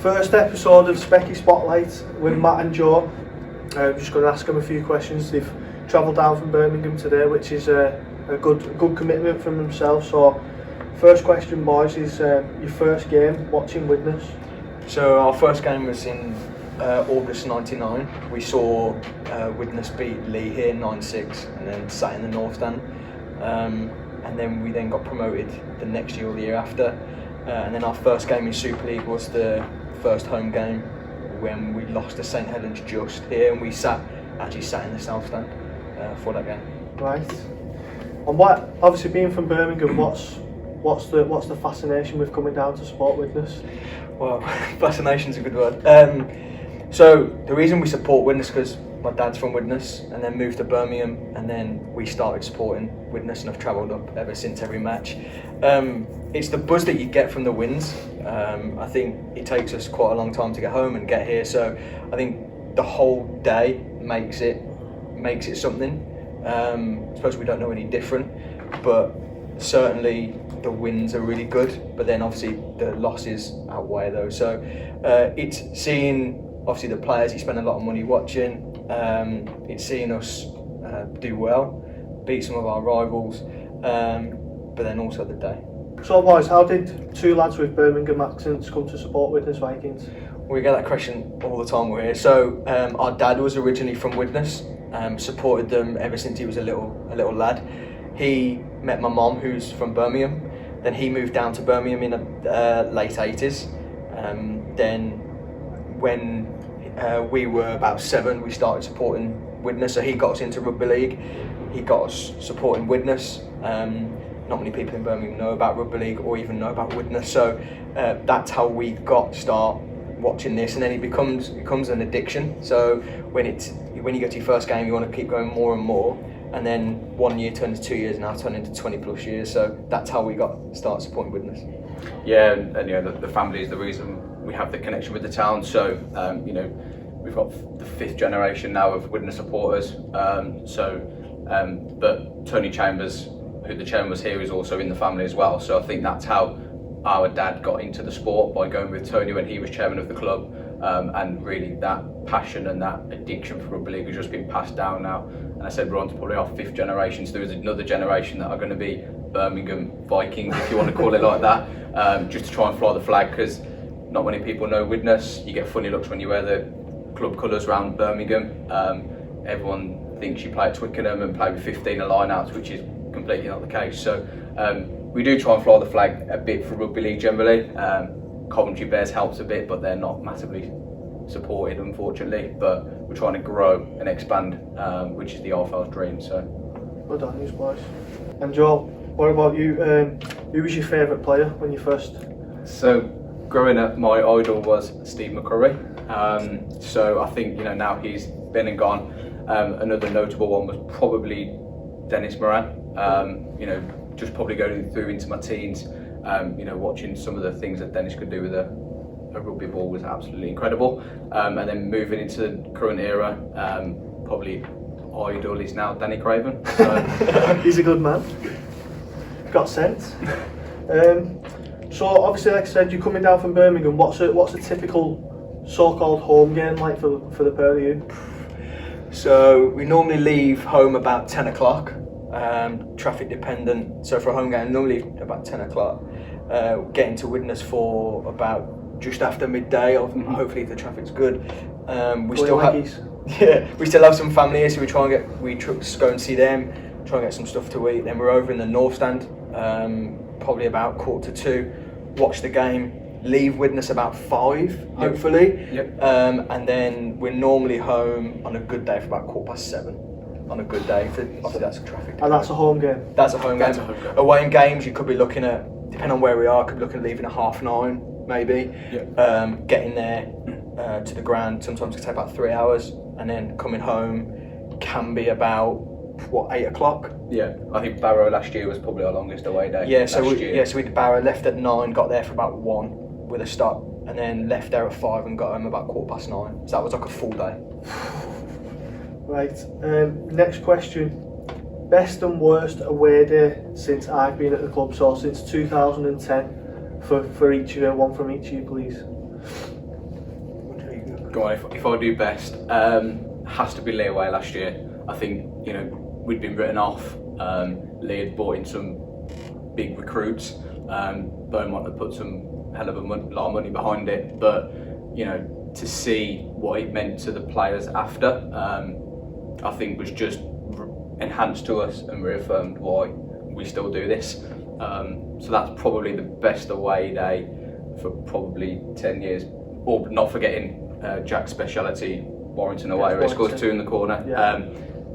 First episode of Speccie Spotlight with Matt and Joe. I'm just going to ask them a few questions. They've travelled down from Birmingham today, which is a good commitment from themselves. So, first question, boys, is your first game watching Widnes. So our first game was in August '99. We saw Widnes beat Lee here 9-6, and then sat in the North Stand. And then we got promoted the next year or the year after. And then our first game in Super League was the first home game when we lost to St Helens just here, and we actually sat in the South Stand for that game. Right. And obviously being from Birmingham, what's the fascination with coming down to support Widnes? Well, fascination's a good word. So the reason we support Widnes is because my dad's from Widnes, and then moved to Birmingham, and then we started supporting Widnes, and I've travelled up ever since every match. It's the buzz that you get from the wins. I think it takes us quite a long time to get home and get here, so I think the whole day makes it something. I suppose we don't know any different, but certainly the wins are really good, but then obviously the losses outweigh those. So it's seeing obviously the players you spend a lot of money watching. It's seeing us do well, beat some of our rivals, but then also the day. So boys, how did two lads with Birmingham accents come to support Widnes Vikings? We get that question all the time we're here. So our dad was originally from Widnes, supported them ever since he was a little lad. He met my mum, who's from Birmingham. Then he moved down to Birmingham in the late 80s. Then when we were about 7, we started supporting Widnes. So he got us into rugby league. He got us supporting Widnes. Not many people in Birmingham know about rugby league or even know about Widnes. So that's how we got to start watching this, and then it becomes an addiction. So when you go to your first game, you want to keep going more and more. And then 1 year turned to 2 years, now turned into 20 plus years. So that's how we started supporting Widnes. Yeah, and you know the family is the reason we have the connection with the town. So you know, we've got the 5th generation now of Widnes supporters. But Tony Chambers, who the chairman was here, is also in the family as well. So I think that's how our dad got into the sport, by going with Tony when he was chairman of the club. And really that passion and that addiction for rugby league has just been passed down now. And I said we're on to probably our 5th generation, so there is another generation that are going to be Birmingham Vikings, if you want to call it like that, just to try and fly the flag, because not many people know Widnes. You get funny looks when you wear the club colours around Birmingham. Everyone thinks you play at Twickenham and play with 15 line-outs, which is completely not the case. So we do try and fly the flag a bit for rugby league generally. Coventry Bears helps a bit, but they're not massively supported, unfortunately. But we're trying to grow and expand, which is the RFL's dream. So, well done, you boys. And Joel, what about you? Who was your favourite player when you first? So, growing up, my idol was Steve McCurry. So I think now he's been and gone. Another notable one was probably Dennis Moran. Just probably going through into my teens. Watching some of the things that Dennis could do with a rugby ball was absolutely incredible. And then moving into the current era, probably idol is now Danny Craven. So. He's a good man. Got sense. So obviously, like I said, you're coming down from Birmingham. What's a typical so-called home game like for the pair of you? So we normally leave home about 10 o'clock. Traffic dependent, so for a home game normally about 10 o'clock, getting to Widnes for about just after midday, hopefully if the traffic's good. We still have some family here, so we try and go and see them, try and get some stuff to eat. Then we're over in the North Stand, probably about 1:45, watch the game, leave Widnes about 5, hopefully. Yep. And then we're normally home on a good day for about 7:15. On a good day, obviously that's traffic. And that's a home game? That's a home game. Away in games, you could be looking at, depending on where we are, could be looking at leaving at 9:30, maybe. Yep. Getting there to the ground, sometimes it can take about 3 hours, and then coming home can be about, 8 o'clock? Yeah, I think Barrow last year was probably our longest away day. Yeah, so we did Barrow, left at 9, got there for about 1 with a stop, and then left there at 5 and got home about 9:15. So that was like a full day. Right, next question. Best and worst away day since I've been at the club, so since 2010, for each of you, one from each of you, please. Go on, if I do best, has to be Lee away last year. I think, we'd been written off. Lee had brought in some big recruits. Beaumont had put some hell of lot of money behind it, but to see what it meant to the players after, I think was just enhanced to us and reaffirmed why we still do this. So that's probably the best away day for probably 10 years, or not forgetting Jack's speciality, Warrington away, where he scores 2 in the corner. Yeah.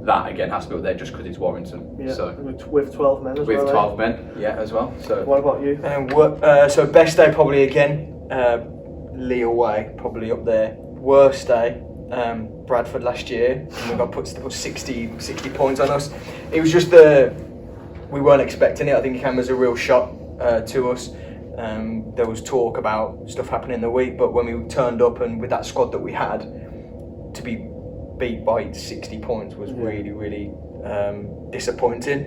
That again has to be up there just because it's Warrington. Yeah. So with 12 men as well. With 12 men, yeah, as well. So what about you? So best day probably again, Lee away, probably up there. Worst day, Bradford last year, and we got put 60 points on us. It was just we weren't expecting it. I think it came as a real shock to us. There was talk about stuff happening in the week, but when we turned up and with that squad that we had, to be beat by 60 points was really, really disappointing.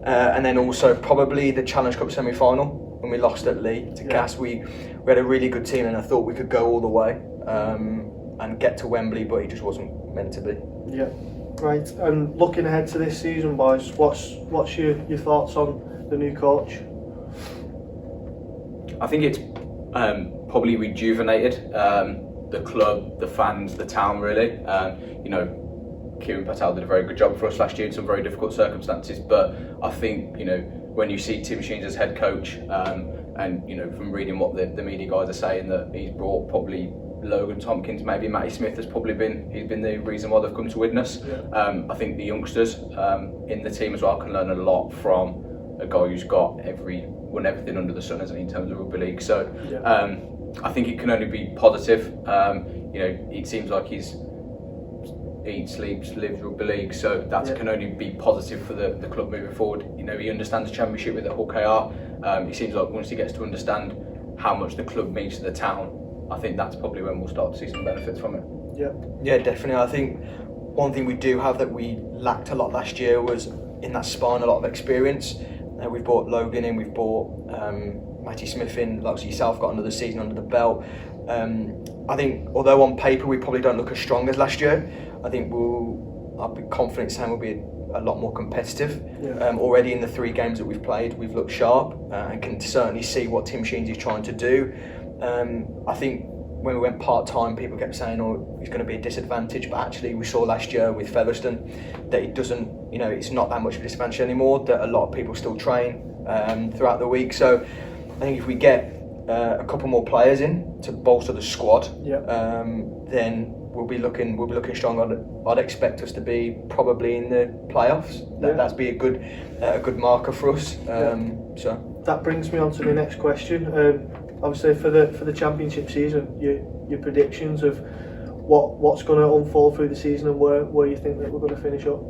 And then also probably the Challenge Cup semi-final when we lost at Lee to Gas. We had a really good team, and I thought we could go all the way and get to Wembley, but it just wasn't meant to be. Yeah, right. And looking ahead to this season, boys, what's your thoughts on the new coach? I think it's probably rejuvenated the club, the fans, the town really. Kieran Patel did a very good job for us last year in some very difficult circumstances, but I think when you see Tim Sheens as head coach, and from reading what the media guys are saying, that he's brought probably Logan Tompkins, maybe Matty Smith has probably been the reason why they've come to Widnes. Yeah. I think the youngsters in the team as well can learn a lot from a guy who's won everything under the sun, hasn't he, in terms of rugby league. So I think it can only be positive. It seems like he's eats, sleeps, lives rugby league, so that can only be positive for the club moving forward. He understands the championship with the Hull KR. It seems like once he gets to understand how much the club means to the town, I think that's probably when we'll start to see some benefits from it. Yeah, definitely. I think one thing we do have that we lacked a lot last year was in that spine a lot of experience. We've brought Logan in, we've brought Matty Smith in, like yourself, got another season under the belt. I think although on paper we probably don't look as strong as last year, I think I'll be confident saying we'll be a lot more competitive. Already in the 3 games that we've played, we've looked sharp and can certainly see what Tim Sheens is trying to do. I think when we went part-time, people kept saying, it's going to be a disadvantage, but actually we saw last year with Featherstone that it doesn't, it's not that much of a disadvantage anymore, that a lot of people still train throughout the week. So I think if we get a couple more players in to bolster the squad, then we'll be looking strong. I'd expect us to be probably in the playoffs. That'd be a good marker for us. So that brings me on to the next question. Obviously, for the championship season, your predictions of what's going to unfold through the season and where you think that we're going to finish up.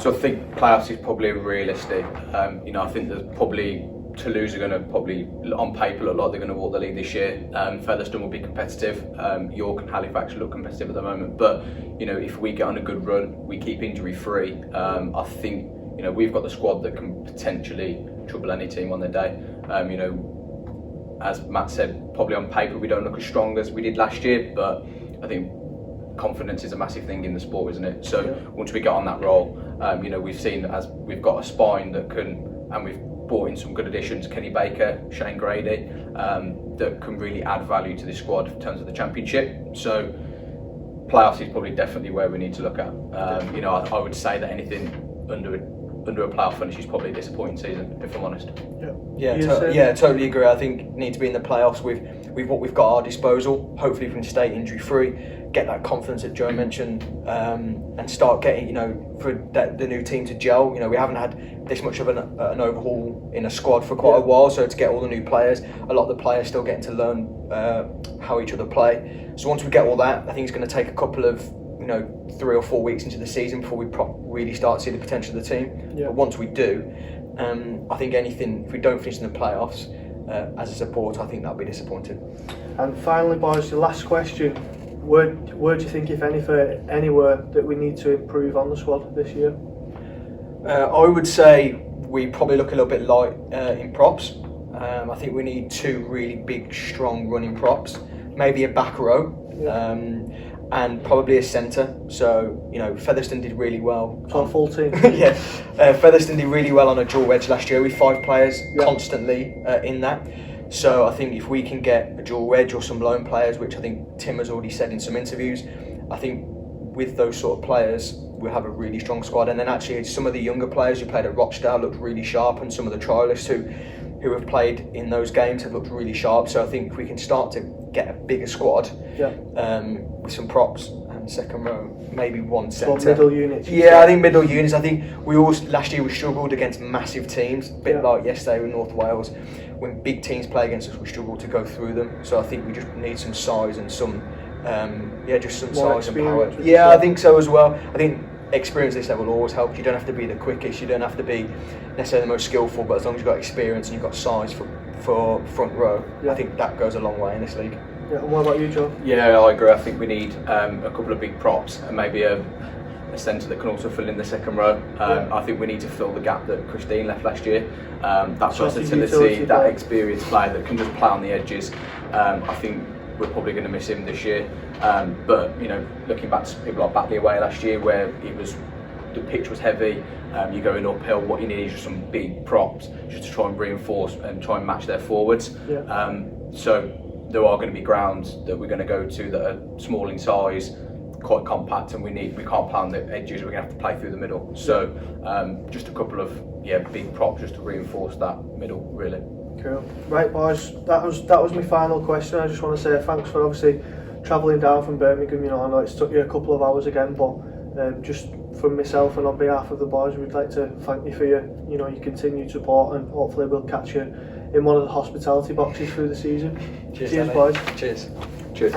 So I think playoffs is probably realistic. I think there's probably Toulouse are going to probably, on paper, look like they're going to walk the lead this year. Featherstone will be competitive. York and Halifax look competitive at the moment. But if we get on a good run, we keep injury free. I think we've got the squad that can potentially trouble any team on their day. As Matt said, probably on paper we don't look as strong as we did last year, but I think confidence is a massive thing in the sport, isn't it? So once we get on that roll, we've seen as we've got a spine that can, and we've brought in some good additions, Kenny Baker, Shane Grady, that can really add value to this squad in terms of the championship. So playoffs is probably definitely where we need to look at. I would say that anything under a playoff finish is probably a disappointing season, if I'm honest. Totally agree. I think need to be in the playoffs with what we've got at our disposal. Hopefully, we can stay injury free, get that confidence that Joe mentioned, and start getting for the new team to gel. We haven't had this much of an overhaul in a squad for quite a while, so to get all the new players, a lot of the players still getting to learn how each other play. So once we get all that, I think it's going to take a couple of 3 or 4 weeks into the season before we really start to see the potential of the team. But once we do, I think if we don't finish in the playoffs, as a supporter, I think that'll be disappointing. And finally, boys, the last question: where do you think, if anywhere, that we need to improve on the squad this year? I would say we probably look a little bit light in props. I think we need 2 really big, strong running props, maybe a back row. and probably a centre. So, you know, Featherstone did really well. So full team. Yeah, Featherstone did really well on a dual wedge last year with 5 players constantly in that. So I think if we can get a dual wedge or some lone players, which I think Tim has already said in some interviews, I think with those sort of players we'll have a really strong squad. And then actually some of the younger players who played at Rochdale looked really sharp, and some of the trialists who have played in those games have looked really sharp. So I think if we can start to get a bigger squad with some props and second row, maybe one centre. Middle units. Yeah, I think middle units. I think last year we struggled against massive teams, a bit like yesterday with North Wales. When big teams play against us, we struggle to go through them. So I think we just need some size and some just some more size and power. experience. Yeah, I think so as well. I think experience at this level always helps. You don't have to be the quickest, you don't have to be necessarily the most skillful, but as long as you've got experience and you've got size for front row, I think that goes a long way in this league. Yeah, and what about you, Joe? Yeah, I agree. I think we need a couple of big props and maybe a centre that can also fill in the second row. I think we need to fill the gap that Christine left last year. That versatility, that experienced player that can just play on the edges. I think we're probably going to miss him this year. But you know, looking back to people like Batley away last year, where the pitch was heavy, you're going uphill. What you need is just some big props, just to try and reinforce and try and match their forwards. So there are going to be grounds that we're going to go to that are small in size, quite compact, and we can't play on the edges. We're going to have to play through the middle. So just a couple of big props just to reinforce that middle, really. Cool. Right, boys, that was my final question. I just want to say thanks for obviously travelling down from Birmingham. You know, I know it's took you a couple of hours again, but just from myself and on behalf of the boys, we'd like to thank you for your continued support, and hopefully we'll catch you in one of the hospitality boxes through the season. Cheers boys. Cheers. Cheers.